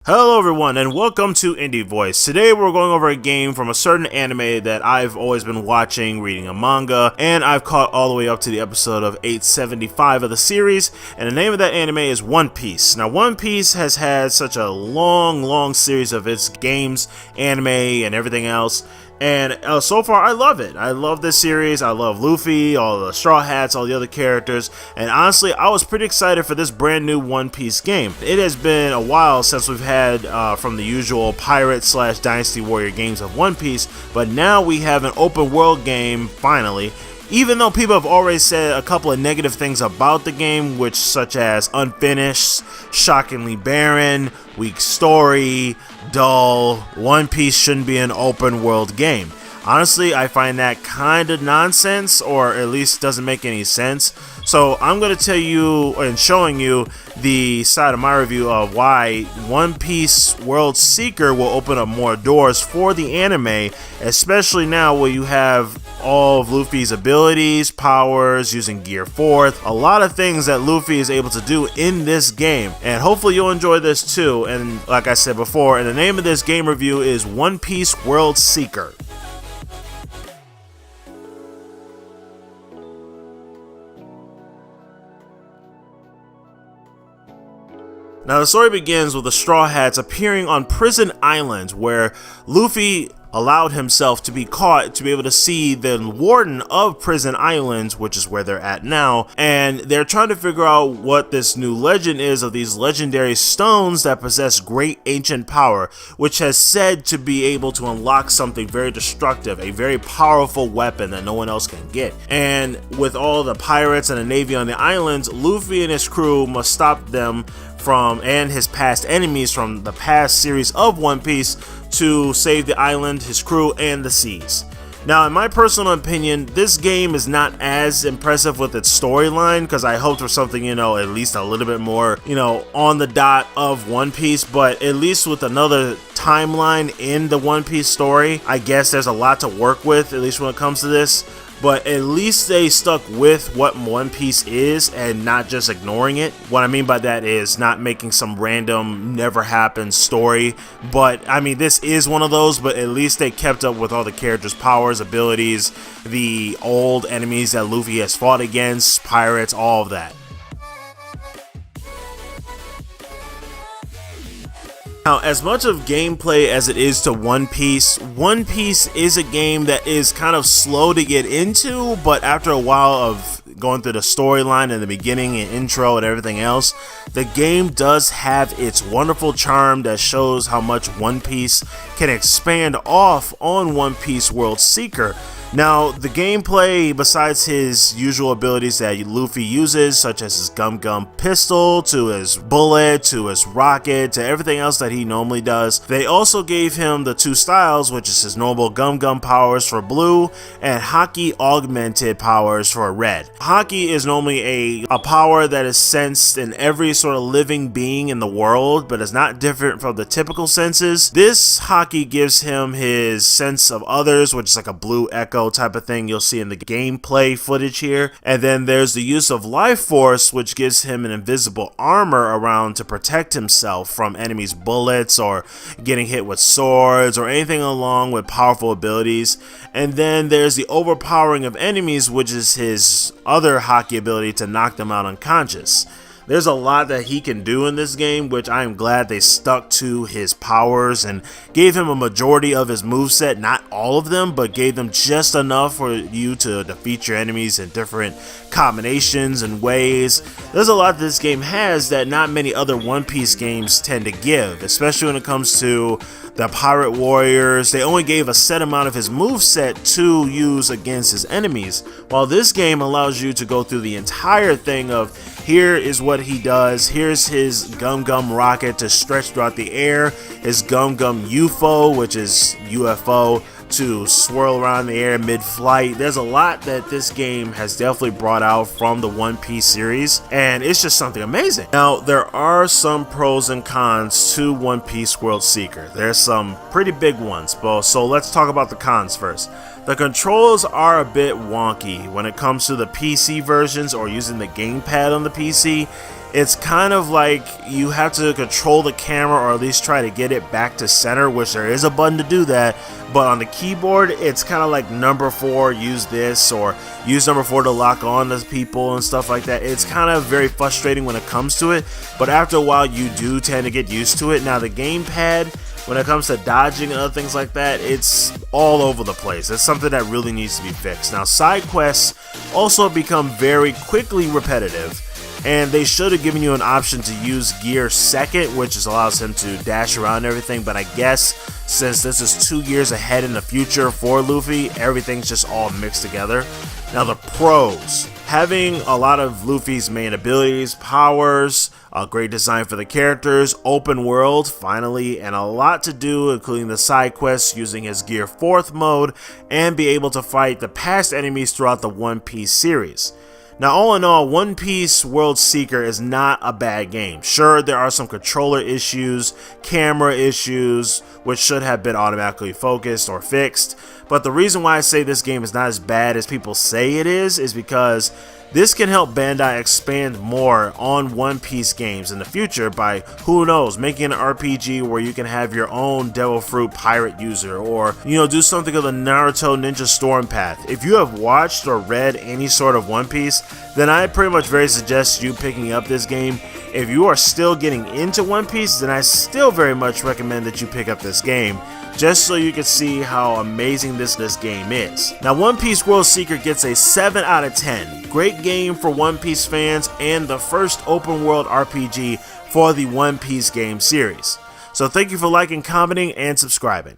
Hello everyone and welcome to IndieVoice. Today we're going over a game from a certain anime that I've always been watching, reading a manga, and I've caught all the way up to the episode of 875 of the series, and the name of that anime is One Piece. Now One Piece has had such a long series of its games, anime, and everything else. And so far, I love it. I love this series. I love Luffy, all the Straw Hats, all the other characters. And honestly, I was pretty excited for this brand new One Piece game. It has been a while since we've had from the usual pirate / Dynasty Warrior games of One Piece. But now we have an open world game, finally. Even though people have already said a couple of negative things about the game, which such as unfinished, shockingly barren, weak story, dull, One Piece shouldn't be an open world game. Honestly, I find that kind of nonsense, or at least doesn't make any sense. So I'm going to tell you and showing you the side of my review of why One Piece World Seeker will open up more doors for the anime, especially now where you have all of Luffy's abilities, powers, using Gear 4th, a lot of things that Luffy is able to do in this game, and hopefully you'll enjoy this too. And like I said before, and the name of this game review is One Piece World Seeker. Now the story begins with the Straw Hats appearing on Prison Island, where Luffy allowed himself to be caught to be able to see the warden of Prison Island, which is where they're at now, and they're trying to figure out what this new legend is of these legendary stones that possess great ancient power, which has said to be able to unlock something very destructive, a very powerful weapon that no one else can get. And with all the pirates and the navy on the islands, Luffy and his crew must stop them from, and his past enemies from the past series of One Piece, to save the island, his crew, and the seas. Now, in my personal opinion, this game is not as impressive with its storyline, because I hoped for something, at least a little bit more, on the dot of One Piece, but at least with another timeline in the One Piece story, I guess there's a lot to work with, at least when it comes to this. But at least they stuck with what One Piece is and not just ignoring it. What I mean by that is not making some random never happened story. But I mean, this is one of those, but at least they kept up with all the characters' powers, abilities, the old enemies that Luffy has fought against, pirates, all of that. Now, as much of gameplay as it is to One Piece is a game that is kind of slow to get into, but after a while of going through the storyline in the beginning and intro and everything else, the game does have its wonderful charm that shows how much One Piece can expand off on One Piece World Seeker. Now, the gameplay, besides his usual abilities that Luffy uses, such as his Gum Gum pistol, to his bullet, to his rocket, to everything else that he normally does, they also gave him the two styles, which is his normal Gum Gum powers for blue, and Haki augmented powers for red. Haki is normally a power that is sensed in every sort of living being in the world, but is not different from the typical senses. This Haki gives him his sense of others, which is like a blue echo type of thing you'll see in the gameplay footage here. And then there's the use of life force, which gives him an invisible armor around to protect himself from enemies' bullets or getting hit with swords or anything along with powerful abilities. And then there's the overpowering of enemies, which is his other Haki ability to knock them out unconscious. There's a lot that he can do in this game, which I am glad they stuck to his powers and gave him a majority of his moveset, not all of them, but gave them just enough for you to defeat your enemies in different combinations and ways. There's a lot this game has that not many other One Piece games tend to give, especially when it comes to the pirate warriors, they only gave a set amount of his moveset to use against his enemies, while this game allows you to go through the entire thing of here is what he does, here's his Gum Gum rocket to stretch throughout the air, his Gum Gum UFO, which is UFO, to swirl around the air mid-flight. There's a lot that this game has definitely brought out from the One Piece series, and it's just something amazing. Now, there are some pros and cons to One Piece World Seeker. There's some pretty big ones, so let's talk about the cons first. The controls are a bit wonky when it comes to the PC versions or using the gamepad on the PC. It's kind of like you have to control the camera or at least try to get it back to center, which there is a button to do that, but on the keyboard it's kind of like number 4, use this, or use number 4 to lock on to people and stuff like that. It's kind of very frustrating when it comes to it, but after a while you do tend to get used to it. Now the gamepad, when it comes to dodging and other things like that, it's all over the place. It's something that really needs to be fixed. Now side quests also become very quickly repetitive, and they should have given you an option to use gear second, which allows him to dash around and everything, but I guess since this is 2 years ahead in the future for Luffy, everything's just all mixed together. Now the pros: having a lot of Luffy's main abilities, powers, a great design for the characters, open world finally, and a lot to do, including the side quests, using his Gear 4th mode, and be able to fight the past enemies throughout the One Piece series. Now, all in all, One Piece World Seeker is not a bad game. Sure, there are some controller issues, camera issues, which should have been automatically focused or fixed, but the reason why I say this game is not as bad as people say it is because this can help Bandai expand more on One Piece games in the future by, who knows, making an RPG where you can have your own Devil Fruit pirate user, or, do something of the Naruto Ninja Storm path. If you have watched or read any sort of One Piece, then I pretty much very suggest you picking up this game. If you are still getting into One Piece, then I still very much recommend that you pick up this game, just so you can see how amazing this game is. Now, One Piece World Seeker gets a 7 out of 10. Great game for One Piece fans and the first open world RPG for the One Piece game series. So thank you for liking, commenting, and subscribing.